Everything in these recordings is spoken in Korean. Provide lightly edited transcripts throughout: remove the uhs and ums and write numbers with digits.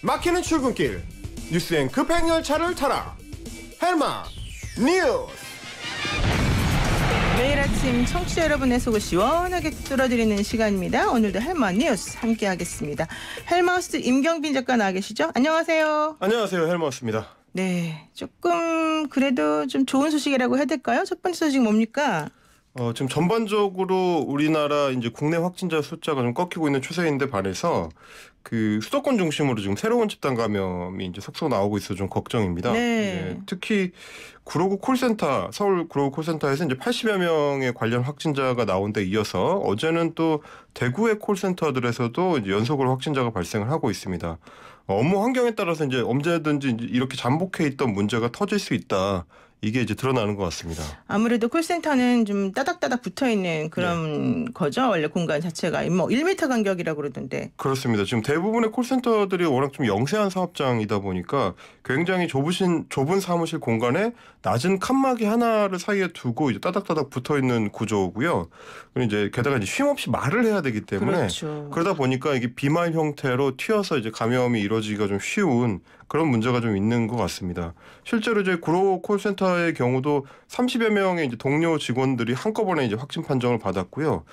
막히는 출근길 뉴스엔 급행 열차를 타라. 헬마 뉴스. 매일 아침 청취자 여러분의 속을 시원하게 뚫어드리는 시간입니다. 오늘도 헬마 뉴스 함께하겠습니다. 헬마우스 임경빈 작가 나와 계시죠? 안녕하세요. 안녕하세요, 헬마우스입니다. 네, 조금 그래도 좀 좋은 소식이라고 해야 될까요? 첫 번째 소식 뭡니까? 지금 전반적으로 우리나라 이제 국내 확진자 숫자가 좀 꺾이고 있는 추세인데 반해서 그 수도권 중심으로 지금 새로운 집단 감염이 이제 속속 나오고 있어 좀 걱정입니다. 네. 특히 구로구 콜센터, 서울 구로구 콜센터에서 이제 80여 명의 관련 확진자가 나온 데 이어서 어제는 또 대구의 콜센터들에서도 이제 연속으로 확진자가 발생을 하고 있습니다. 업무 환경에 따라서 이제 언제든지 이렇게 잠복해 있던 문제가 터질 수 있다. 이게 이제 드러나는 것 같습니다. 아무래도 콜센터는 좀 따닥따닥 붙어있는 그런 거죠. 원래 공간 자체가 뭐 1m 간격이라고 그러던데. 그렇습니다. 지금 대부분의 콜센터들이 워낙 좀 영세한 사업장이다 보니까 굉장히 좁은 사무실 공간에 낮은 칸막이 하나를 사이에 두고 이제 따닥따닥 붙어있는 구조고요. 그리고 이제 게다가 이제 쉼없이 말을 해야 되기 때문에 그렇죠. 그러다 보니까 이게 비말 형태로 튀어서 이제 감염이 이루어지기가 좀 쉬운 그런 문제가 좀 있는 것 같습니다. 실제로 이제 구로 콜센터의 경우도 30여 명의 이제 동료 직원들이 한꺼번에 이제 확진 판정을 받았고요.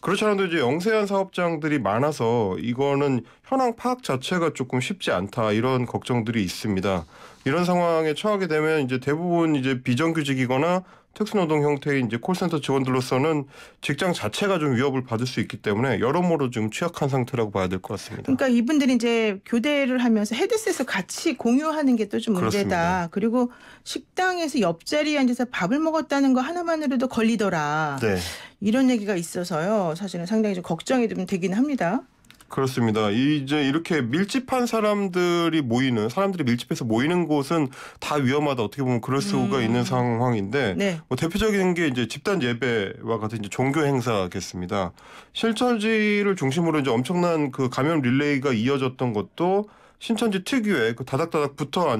그렇지 않아도 이제 영세한 사업장들이 많아서 이거는 현황 파악 자체가 조금 쉽지 않다 이런 걱정들이 있습니다. 이런 상황에 처하게 되면 이제 대부분 이제 비정규직이거나 특수노동 형태의 이제 콜센터 직원들로서는 직장 자체가 좀 위협을 받을 수 있기 때문에 여러모로 좀 취약한 상태라고 봐야 될 것 같습니다. 그러니까 이분들이 이제 교대를 하면서 헤드셋을 같이 공유하는 게 또 좀 문제다. 그렇습니다. 그리고 식당에서 옆자리에 앉아서 밥을 먹었다는 거 하나만으로도 걸리더라. 네. 이런 얘기가 있어서요. 사실은 상당히 좀 걱정이 좀 되긴 합니다. 그렇습니다. 이제 이렇게 밀집한 사람들이 밀집해서 모이는 곳은 다 위험하다. 어떻게 보면 그럴 수가 있는 상황인데, 네. 뭐 대표적인 게 이제 집단 예배와 같은 이제 종교 행사겠습니다. 신천지를 중심으로 이제 엄청난 그 감염 릴레이가 이어졌던 것도 신천지 특유의 그 다닥다닥 붙어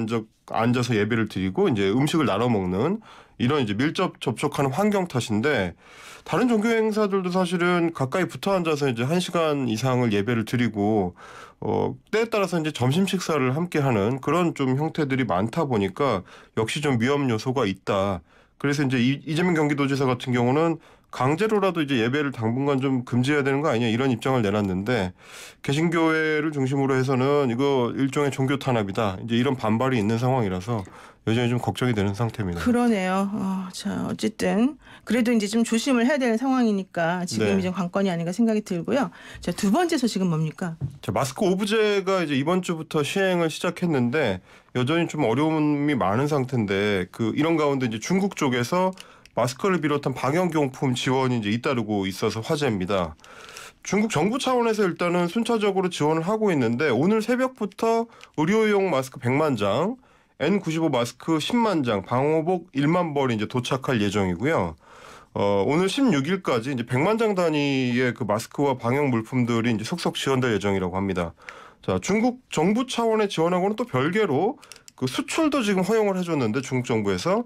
앉아서 예배를 드리고 이제 음식을 나눠 먹는 이런 이제 밀접 접촉하는 환경 탓인데, 다른 종교 행사들도 사실은 가까이 붙어 앉아서 이제 1시간 이상을 예배를 드리고 때에 따라서 이제 점심 식사를 함께 하는 그런 좀 형태들이 많다 보니까 역시 좀 위험 요소가 있다. 그래서 이제 이재명 경기도지사 같은 경우는 강제로라도 이제 예배를 당분간 좀 금지해야 되는 거 아니냐 이런 입장을 내놨는데, 개신교회를 중심으로 해서는 이거 일종의 종교 탄압이다. 이제 이런 반발이 있는 상황이라서 여전히 좀 걱정이 되는 상태입니다. 그러네요. 자, 어쨌든 그래도 이제 좀 조심을 해야 되는 상황이니까 지금 네. 이제 관건이 아닌가 생각이 들고요. 자, 두 번째 소식은 뭡니까? 자, 마스크 오브제가 이제 이번 주부터 시행을 시작했는데 여전히 좀 어려움이 많은 상태인데 이런 가운데 이제 중국 쪽에서 마스크를 비롯한 방역용품 지원이 이제 잇따르고 있어서 화제입니다. 중국 정부 차원에서 일단은 순차적으로 지원을 하고 있는데 오늘 새벽부터 의료용 마스크 100만 장, N95 마스크 10만 장, 방호복 1만 벌이 이제 도착할 예정이고요. 오늘 16일까지 이제 100만 장 단위의 그 마스크와 방역 물품들이 이제 속속 지원될 예정이라고 합니다. 자, 중국 정부 차원의 지원하고는 또 별개로 그 수출도 지금 허용을 해줬는데 중국 정부에서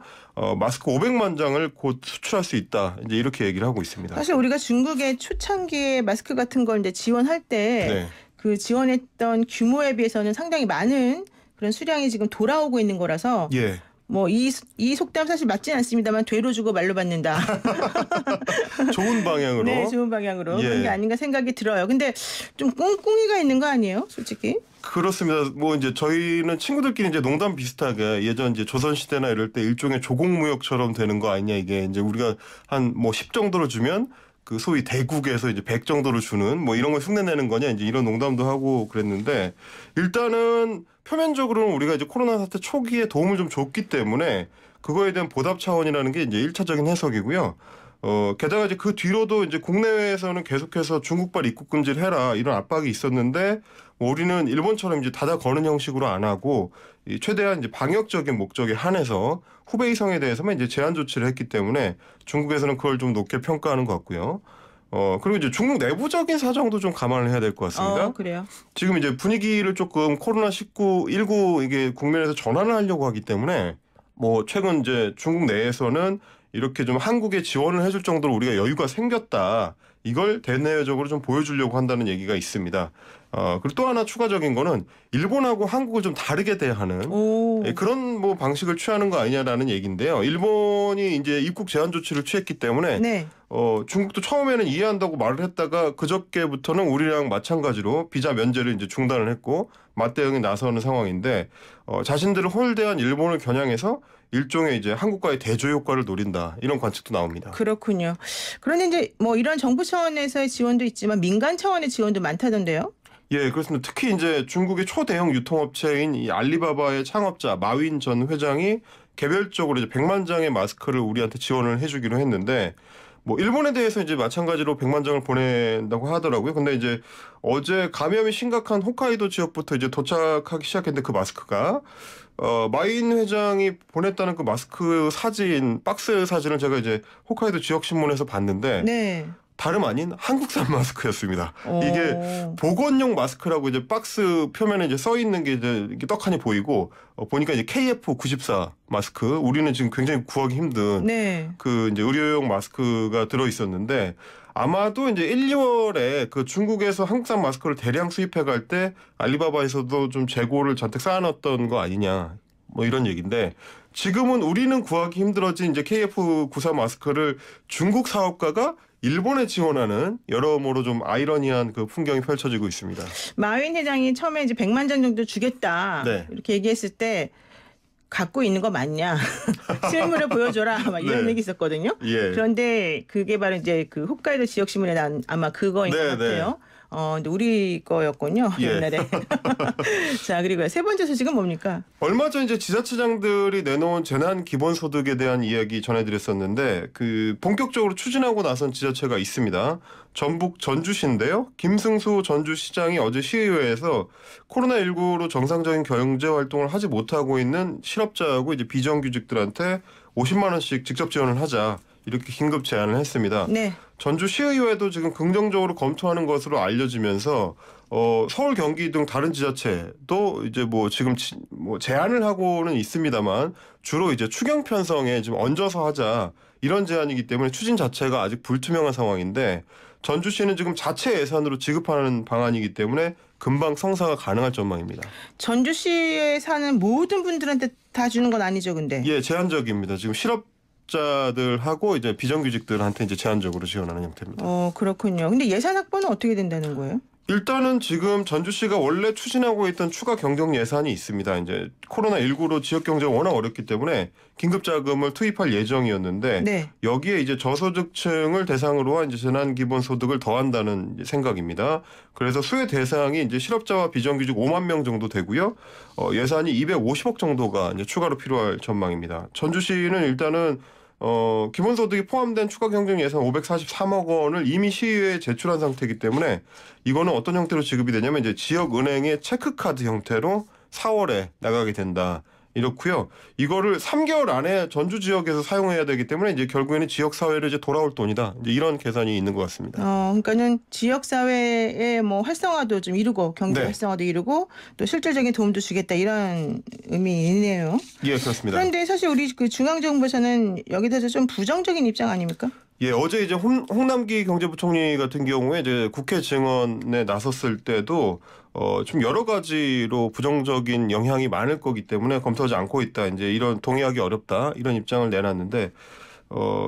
마스크 500만 장을 곧 수출할 수 있다. 이제 이렇게 얘기를 하고 있습니다. 사실 우리가 중국의 초창기에 마스크 같은 걸 이제 지원할 때 그 지원했던 규모에 비해서는 상당히 많은 그런 수량이 지금 돌아오고 있는 거라서 예. 뭐 이 속담 사실 맞지는 않습니다만 되로 주고 말로 받는다. 좋은 방향으로. 네, 좋은 방향으로 예. 그런 게 아닌가 생각이 들어요. 근데 좀 꿍꿍이가 있는 거 아니에요, 솔직히? 그렇습니다. 뭐 이제 저희는 친구들끼리 이제 농담 비슷하게 예전 이제 조선 시대나 이럴 때 일종의 조공무역처럼 되는 거 아니냐, 이게 이제 우리가 한 뭐 10 정도로 주면 그 소위 대국에서 이제 100 정도로 주는 뭐 이런 걸 흉내내는 거냐, 이제 이런 농담도 하고 그랬는데, 일단은 표면적으로는 우리가 이제 코로나 사태 초기에 도움을 좀 줬기 때문에 그거에 대한 보답 차원이라는 게 이제 1차적인 해석이고요. 게다가 이제 그 뒤로도 이제 국내외에서는 계속해서 중국발 입국 금지를 해라 이런 압박이 있었는데, 뭐 우리는 일본처럼 이제 닫아 거는 형식으로 안 하고 최대한 이제 방역적인 목적에 한해서 후베이성에 대해서만 이제 제한 조치를 했기 때문에 중국에서는 그걸 좀 높게 평가하는 것 같고요. 그리고 이제 중국 내부적인 사정도 좀 감안을 해야 될 것 같습니다. 그래요. 지금 이제 분위기를 조금 코로나19 이게 국면에서 전환을 하려고 하기 때문에 뭐 최근 이제 중국 내에서는 이렇게 좀 한국에 지원을 해줄 정도로 우리가 여유가 생겼다. 이걸 대내적으로 좀 보여주려고 한다는 얘기가 있습니다. 그리고 또 하나 추가적인 거는 일본하고 한국을 좀 다르게 대하는 그런 뭐 방식을 취하는 거 아니냐라는 얘기인데요. 일본이 이제 입국 제한 조치를 취했기 때문에 네. 중국도 처음에는 이해한다고 말을 했다가 그저께부터는 우리랑 마찬가지로 비자 면제를 이제 중단을 했고 맞대응에 나서는 상황인데 자신들을 홀대한 일본을 겨냥해서 일종의 이제 한국과의 대조 효과를 노린다 이런 관측도 나옵니다. 그렇군요. 그런데 이제 뭐 이런 정부 차원에서의 지원도 있지만 민간 차원의 지원도 많다던데요. 예, 그렇습니다. 특히 이제 중국의 초대형 유통업체인 이 알리바바의 창업자 마윈 전 회장이 개별적으로 이제 100만 장의 마스크를 우리한테 지원을 해주기로 했는데 뭐 일본에 대해서 이제 마찬가지로 100만 장을 보낸다고 하더라고요. 근데 이제 어제 감염이 심각한 홋카이도 지역부터 이제 도착하기 시작했는데 그 마스크가 마윈 회장이 보냈다는 그 마스크 사진, 박스 사진을 제가 이제 홋카이도 지역 신문에서 봤는데 네. 다름 아닌 한국산 마스크였습니다. 이게 보건용 마스크라고 이제 박스 표면에 이제 써 있는 게 이제 이렇게 떡하니 보이고 보니까 이제 KF94 마스크 우리는 지금 굉장히 구하기 힘든 네. 그 이제 의료용 마스크가 들어 있었는데 아마도 이제 1, 2월에 그 중국에서 한국산 마스크를 대량 수입해 갈 때 알리바바에서도 좀 재고를 잔뜩 쌓아놨던 거 아니냐 뭐 이런 얘기인데 지금은 우리는 구하기 힘들어진 이제 KF94 마스크를 중국 사업가가 일본에 지원하는 여러모로 좀 아이러니한 그 풍경이 펼쳐지고 있습니다. 마윈 회장이 처음에 이제 100만 장 정도 주겠다 네. 이렇게 얘기했을 때 갖고 있는 거 맞냐 실물을 보여줘라 막 이런 네. 얘기 있었거든요. 예. 그런데 그게 바로 이제 그 홋카이도 지역 신문에 난 아마 그거인 것 같아요. 근데 우리 거였군요. 예. 옛날에. 자, 그리고 세 번째 소식은 뭡니까? 얼마 전 이제 지자체장들이 내놓은 재난 기본소득에 대한 이야기 전해드렸었는데 그 본격적으로 추진하고 나선 지자체가 있습니다. 전북 전주시인데요. 김승수 전주시장이 어제 시의회에서 코로나19로 정상적인 경제 활동을 하지 못하고 있는 실업자하고 이제 비정규직들한테 50만 원씩 직접 지원을 하자. 이렇게 긴급 제안을 했습니다. 네. 전주시의회도 지금 긍정적으로 검토하는 것으로 알려지면서 서울, 경기 등 다른 지자체도 이제 뭐 지금 뭐 제안을 하고는 있습니다만 주로 이제 추경 편성에 좀 얹어서 하자 이런 제안이기 때문에 추진 자체가 아직 불투명한 상황인데 전주시는 지금 자체 예산으로 지급하는 방안이기 때문에 금방 성사가 가능할 전망입니다. 전주시에 사는 모든 분들한테 다 주는 건 아니죠, 근데? 예, 제한적입니다. 지금 실업자들하고 이제 비정규직들한테 이제 제한적으로 지원하는 형태입니다. 그렇군요. 근데 예산 확보는 어떻게 된다는 거예요? 일단은 지금 전주시가 원래 추진하고 있던 추가 경정 예산이 있습니다. 이제 코로나19로 지역 경제가 워낙 어렵기 때문에 긴급 자금을 투입할 예정이었는데 네. 여기에 이제 저소득층을 대상으로 한 이제 재난 기본 소득을 더한다는 생각입니다. 그래서 수혜 대상이 이제 실업자와 비정규직 5만 명 정도 되고요. 예산이 250억 정도가 이제 추가로 필요할 전망입니다. 전주시는 일단은 기본소득이 포함된 추가 경정 예산 543억 원을 이미 시의회에 제출한 상태이기 때문에 이거는 어떤 형태로 지급이 되냐면 이제 지역은행의 체크카드 형태로 4월에 나가게 된다. 이렇고요. 이거를 3개월 안에 전주 지역에서 사용해야 되기 때문에 이제 결국에는 지역 사회를 이제 돌아올 돈이다. 이제 이런 계산이 있는 것 같습니다. 그러니까는 지역 사회의 뭐 활성화도 좀 이루고 경제 네. 활성화도 이루고 또 실질적인 도움도 주겠다 이런 의미이네요. 예, 그렇습니다. 그런데 사실 우리 그 중앙정부에서는 여기에 대해서 좀 부정적인 입장 아닙니까? 예, 어제 이제 홍남기 경제부총리 같은 경우에 이제 국회 증언에 나섰을 때도 좀 여러 가지로 부정적인 영향이 많을 거기 때문에 검토하지 않고 있다. 이제 이런 동의하기 어렵다. 이런 입장을 내놨는데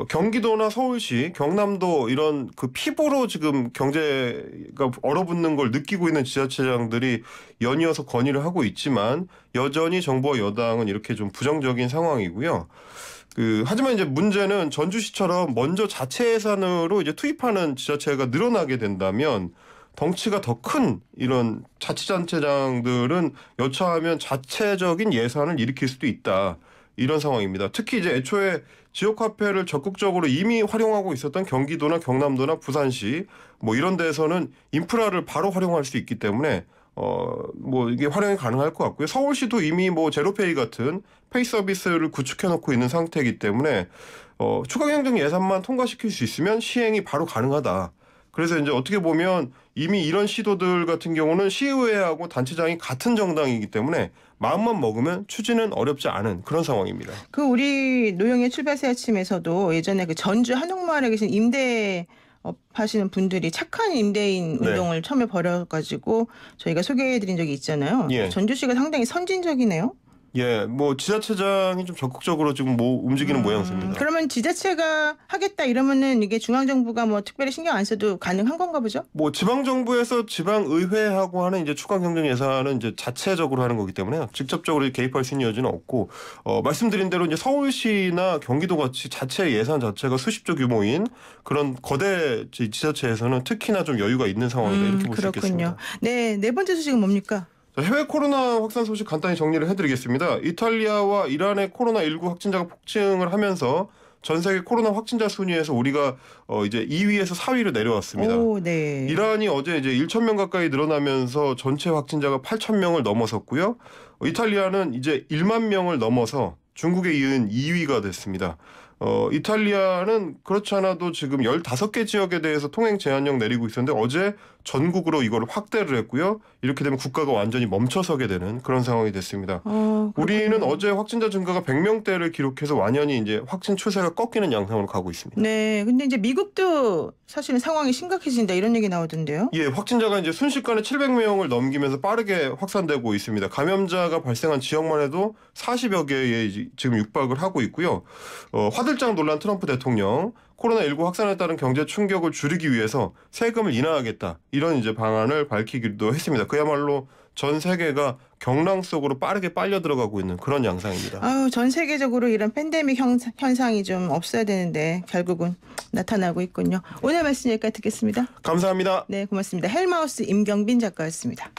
경기도나 서울시, 경남도 이런 그 피부로 지금 경제가 얼어붙는 걸 느끼고 있는 지자체장들이 연이어서 건의를 하고 있지만 여전히 정부와 여당은 이렇게 좀 부정적인 상황이고요. 하지만 이제 문제는 전주시처럼 먼저 자체 예산으로 이제 투입하는 지자체가 늘어나게 된다면 덩치가 더 큰 이런 자치단체장들은 여차하면 자체적인 예산을 일으킬 수도 있다. 이런 상황입니다. 특히 이제 애초에 지역화폐를 적극적으로 이미 활용하고 있었던 경기도나 경남도나 부산시 뭐 이런 데에서는 인프라를 바로 활용할 수 있기 때문에 뭐 이게 활용이 가능할 것 같고요. 서울시도 이미 뭐 제로페이 같은 페이 서비스를 구축해 놓고 있는 상태이기 때문에 추가 경정 예산만 통과시킬 수 있으면 시행이 바로 가능하다. 그래서 이제 어떻게 보면 이미 이런 시도들 같은 경우는 시의회하고 단체장이 같은 정당이기 때문에 마음만 먹으면 추진은 어렵지 않은 그런 상황입니다. 그 우리 노영의 출발새 아침에서도 예전에 그 전주 한옥마을에 계신 임대 하시는 분들이 착한 임대인 네. 운동을 처음에 벌여가지고 저희가 소개해드린 적이 있잖아요. 예. 전주시가 상당히 선진적이네요. 예, 뭐 지자체장이 좀 적극적으로 지금 뭐 움직이는 모양새입니다. 그러면 지자체가 하겠다 이러면은 이게 중앙정부가 뭐 특별히 신경 안 써도 가능한 건가 보죠? 뭐 지방 정부에서 지방 의회하고 하는 이제 추가 경정 예산은 이제 자체적으로 하는 거기 때문에 직접적으로 개입할 수 있는 여지는 없고 말씀드린 대로 이제 서울시나 경기도 같이 자체 예산 자체가 수십조 규모인 그런 거대 지자체에서는 특히나 좀 여유가 있는 상황이다 이렇게 볼 수 있겠습니다. 네, 네 번째 소식은 뭡니까? 해외 코로나 확산 소식 간단히 정리를 해드리겠습니다. 이탈리아와 이란의 코로나19 확진자가 폭증을 하면서 전 세계 코로나 확진자 순위에서 우리가 이제 2위에서 4위로 내려왔습니다. 오, 네. 이란이 어제 이제 1,000명 가까이 늘어나면서 전체 확진자가 8,000명을 넘어섰고요. 이탈리아는 이제 1만 명을 넘어서 중국에 이은 2위가 됐습니다. 이탈리아는 그렇지 않아도 지금 15개 지역에 대해서 통행 제한령 내리고 있었는데 어제 전국으로 이걸 확대를 했고요. 이렇게 되면 국가가 완전히 멈춰서게 되는 그런 상황이 됐습니다. 우리는 어제 확진자 증가가 100명대를 기록해서 완연히 이제 확진 추세가 꺾이는 양상으로 가고 있습니다. 네, 근데 이제 미국도 사실은 상황이 심각해진다 이런 얘기 나오던데요. 예, 확진자가 이제 순식간에 700명을 넘기면서 빠르게 확산되고 있습니다. 감염자가 발생한 지역만 해도 40여 개에 지금 육박을 하고 있고요. 화들짝 놀란 트럼프 대통령 코로나19 확산에 따른 경제 충격을 줄이기 위해서 세금을 인하하겠다 이런 이제 방안을 밝히기도 했습니다. 그야말로 전 세계가 경랑 속으로 빠르게 빨려 들어가고 있는 그런 양상입니다. 전 세계적으로 이런 팬데믹 현상이 좀 없어야 되는데 결국은 나타나고 있군요. 오늘 말씀 여기까지 듣겠습니다. 감사합니다. 네, 고맙습니다. 헬마우스 임경빈 작가였습니다.